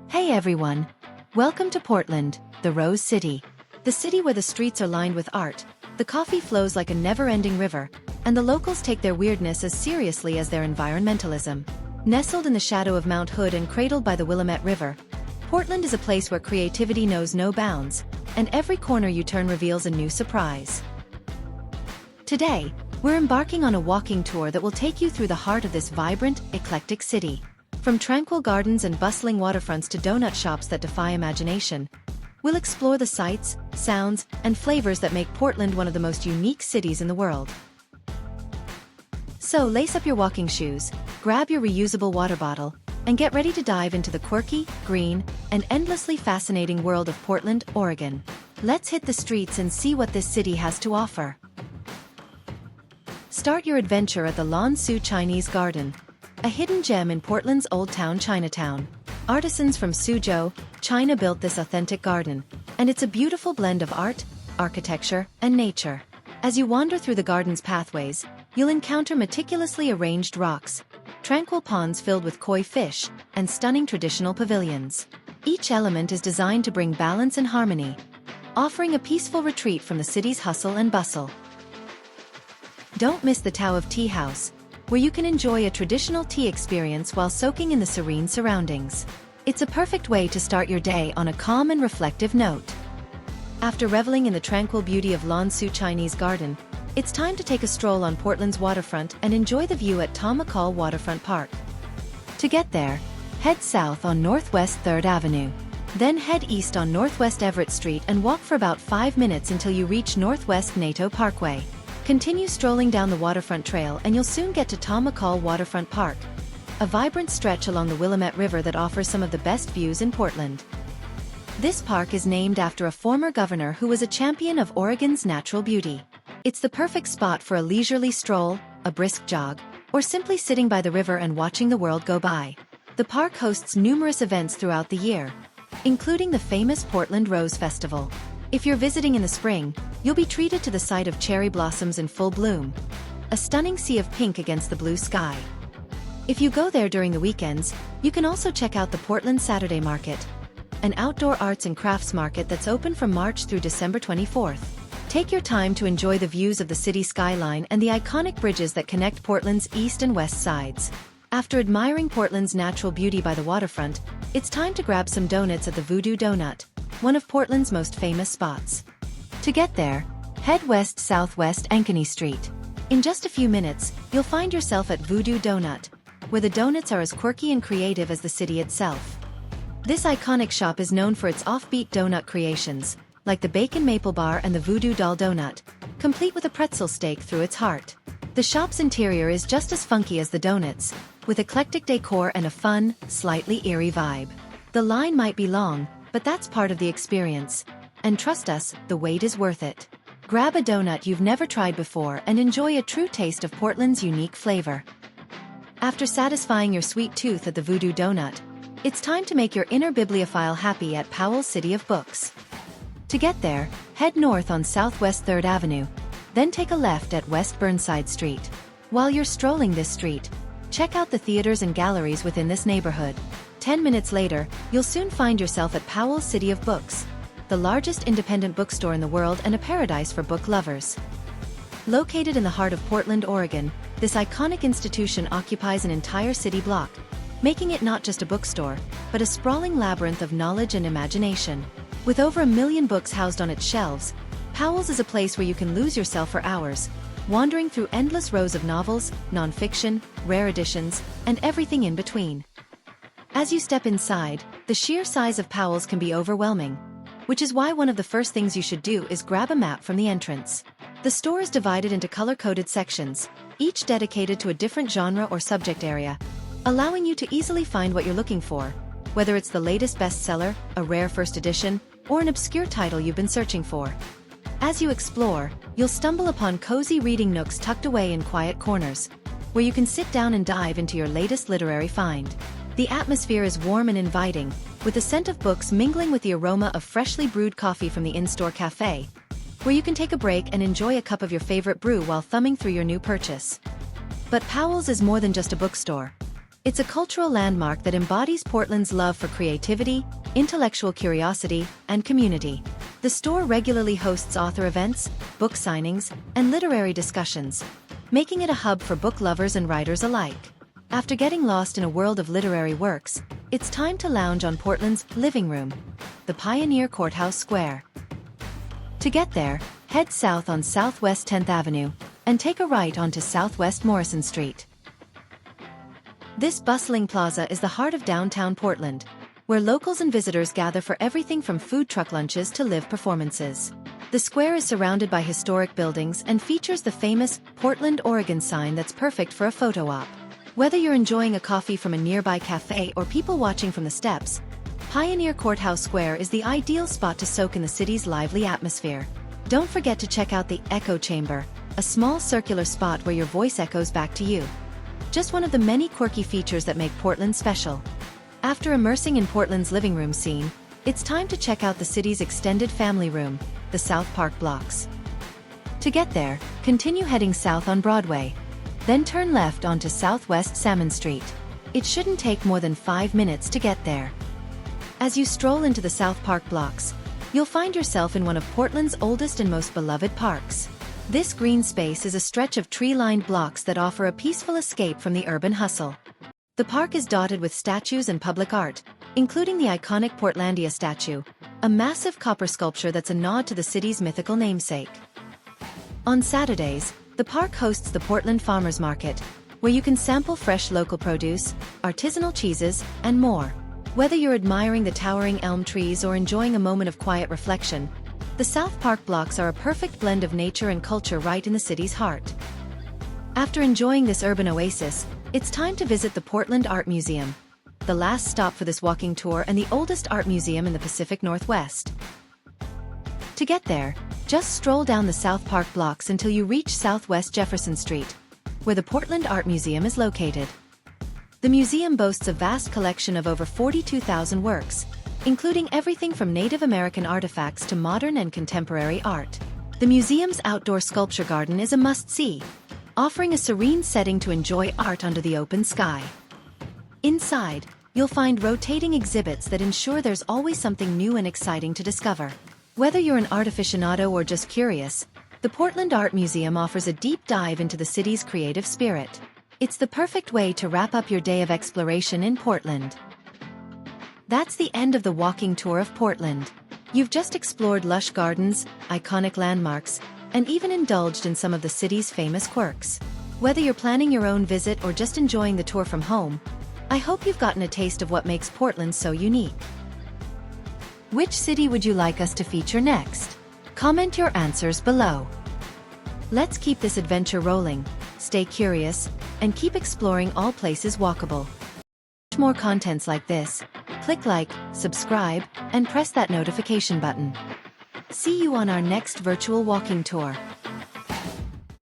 Hey everyone! Welcome to Portland, the Rose City. The city where the streets are lined with art, the coffee flows like a never-ending river, and the locals take their weirdness as seriously as their environmentalism. Nestled in the shadow of Mount Hood and cradled by the Willamette River, Portland is a place where creativity knows no bounds, and every corner you turn reveals a new surprise. Today, we're embarking on a walking tour that will take you through the heart of this vibrant, eclectic city. From tranquil gardens and bustling waterfronts to donut shops that defy imagination, we'll explore the sights, sounds, and flavors that make Portland one of the most unique cities in the world. So lace up your walking shoes, grab your reusable water bottle, and get ready to dive into the quirky, green, and endlessly fascinating world of Portland, Oregon. Let's hit the streets and see what this city has to offer. Start your adventure at the Lan Su Chinese Garden, a hidden gem in Portland's Old Town Chinatown. Artisans from Suzhou, China built this authentic garden, and it's a beautiful blend of art, architecture, and nature. As you wander through the garden's pathways, you'll encounter meticulously arranged rocks, tranquil ponds filled with koi fish, and stunning traditional pavilions. Each element is designed to bring balance and harmony, offering a peaceful retreat from the city's hustle and bustle. Don't miss the Tao of Tea House, where you can enjoy a traditional tea experience while soaking in the serene surroundings. It's a perfect way to start your day on a calm and reflective note. After reveling in the tranquil beauty of Lan Su Chinese Garden, it's time to take a stroll on Portland's waterfront and enjoy the view at Tom McCall Waterfront Park. To get there, head south on Northwest 3rd Avenue. Then head east on Northwest Everett Street and walk for about 5 minutes until you reach Northwest Nato Parkway. Continue strolling down the waterfront trail and you'll soon get to Tom McCall Waterfront Park, a vibrant stretch along the Willamette River that offers some of the best views in Portland. This park is named after a former governor who was a champion of Oregon's natural beauty. It's the perfect spot for a leisurely stroll, a brisk jog, or simply sitting by the river and watching the world go by. The park hosts numerous events throughout the year, including the famous Portland Rose Festival. If you're visiting in the spring, you'll be treated to the sight of cherry blossoms in full bloom, a stunning sea of pink against the blue sky. If you go there during the weekends, you can also check out the Portland Saturday Market, an outdoor arts and crafts market that's open from March through December 24th. Take your time to enjoy the views of the city skyline and the iconic bridges that connect Portland's east and west sides. After admiring Portland's natural beauty by the waterfront, it's time to grab some donuts at the Voodoo Donut, one of Portland's most famous spots. To get there, head west-southwest Ankeny Street. In just a few minutes, you'll find yourself at Voodoo Donut, where the donuts are as quirky and creative as the city itself. This iconic shop is known for its offbeat donut creations, like the Bacon Maple Bar and the Voodoo Doll Donut, complete with a pretzel stake through its heart. The shop's interior is just as funky as the donuts, with eclectic decor and a fun, slightly eerie vibe. The line might be long, but that's part of the experience. And trust us, the wait is worth it. Grab a donut you've never tried before and enjoy a true taste of Portland's unique flavor. After satisfying your sweet tooth at the Voodoo Donut, it's time to make your inner bibliophile happy at Powell City of Books. To get there, head north on Southwest 3rd Avenue, then take a left at West Burnside Street. While you're strolling this street, check out the theaters and galleries within this neighborhood. 10 minutes later, you'll soon find yourself at Powell City of Books, the largest independent bookstore in the world and a paradise for book lovers. Located in the heart of Portland, Oregon, this iconic institution occupies an entire city block, making it not just a bookstore, but a sprawling labyrinth of knowledge and imagination. With over 1 million books housed on its shelves, Powell's is a place where you can lose yourself for hours, wandering through endless rows of novels, nonfiction, rare editions, and everything in between. As you step inside, the sheer size of Powell's can be overwhelming, which is why one of the first things you should do is grab a map from the entrance. The store is divided into color-coded sections, each dedicated to a different genre or subject area, allowing you to easily find what you're looking for, whether it's the latest bestseller, a rare first edition, or an obscure title you've been searching for. As you explore, you'll stumble upon cozy reading nooks tucked away in quiet corners, where you can sit down and dive into your latest literary find. The atmosphere is warm and inviting, with the scent of books mingling with the aroma of freshly brewed coffee from the in-store cafe, where you can take a break and enjoy a cup of your favorite brew while thumbing through your new purchase. But Powell's is more than just a bookstore. It's a cultural landmark that embodies Portland's love for creativity, intellectual curiosity, and community. The store regularly hosts author events, book signings, and literary discussions, making it a hub for book lovers and writers alike. After getting lost in a world of literary works, it's time to lounge on Portland's living room, the Pioneer Courthouse Square. To get there, head south on Southwest 10th Avenue, and take a right onto Southwest Morrison Street. This bustling plaza is the heart of downtown Portland, where locals and visitors gather for everything from food truck lunches to live performances. The square is surrounded by historic buildings and features the famous Portland, Oregon sign that's perfect for a photo op. Whether you're enjoying a coffee from a nearby cafe or people watching from the steps, Pioneer Courthouse Square is the ideal spot to soak in the city's lively atmosphere. Don't forget to check out the Echo Chamber, a small circular spot where your voice echoes back to you. Just one of the many quirky features that make Portland special. After immersing in Portland's living room scene, it's time to check out the city's extended family room, the South Park blocks. To get there, continue heading south on Broadway. Then turn left onto Southwest Salmon Street. It shouldn't take more than 5 minutes to get there. As you stroll into the South Park blocks, you'll find yourself in one of Portland's oldest and most beloved parks. This green space is a stretch of tree-lined blocks that offer a peaceful escape from the urban hustle. The park is dotted with statues and public art, including the iconic Portlandia statue, a massive copper sculpture that's a nod to the city's mythical namesake. On Saturdays, the park hosts the Portland Farmers Market, where you can sample fresh local produce, artisanal cheeses, and more. Whether you're admiring the towering elm trees or enjoying a moment of quiet reflection, the South Park blocks are a perfect blend of nature and culture right in the city's heart. After enjoying this urban oasis, it's time to visit the Portland Art Museum, the last stop for this walking tour and the oldest art museum in the Pacific Northwest. To get there, just stroll down the South Park blocks until you reach Southwest Jefferson Street, where the Portland Art Museum is located. The museum boasts a vast collection of over 42,000 works, including everything from Native American artifacts to modern and contemporary art. The museum's outdoor sculpture garden is a must-see, offering a serene setting to enjoy art under the open sky. Inside, you'll find rotating exhibits that ensure there's always something new and exciting to discover. Whether you're an art aficionado or just curious, the Portland Art Museum offers a deep dive into the city's creative spirit. It's the perfect way to wrap up your day of exploration in Portland. That's the end of the walking tour of Portland. You've just explored lush gardens, iconic landmarks, and even indulged in some of the city's famous quirks. Whether you're planning your own visit or just enjoying the tour from home, I hope you've gotten a taste of what makes Portland so unique. Which city would you like us to feature next? Comment your answers below. Let's keep this adventure rolling, stay curious, and keep exploring all places walkable. For more contents like this, click like, subscribe, and press that notification button. See you on our next virtual walking tour.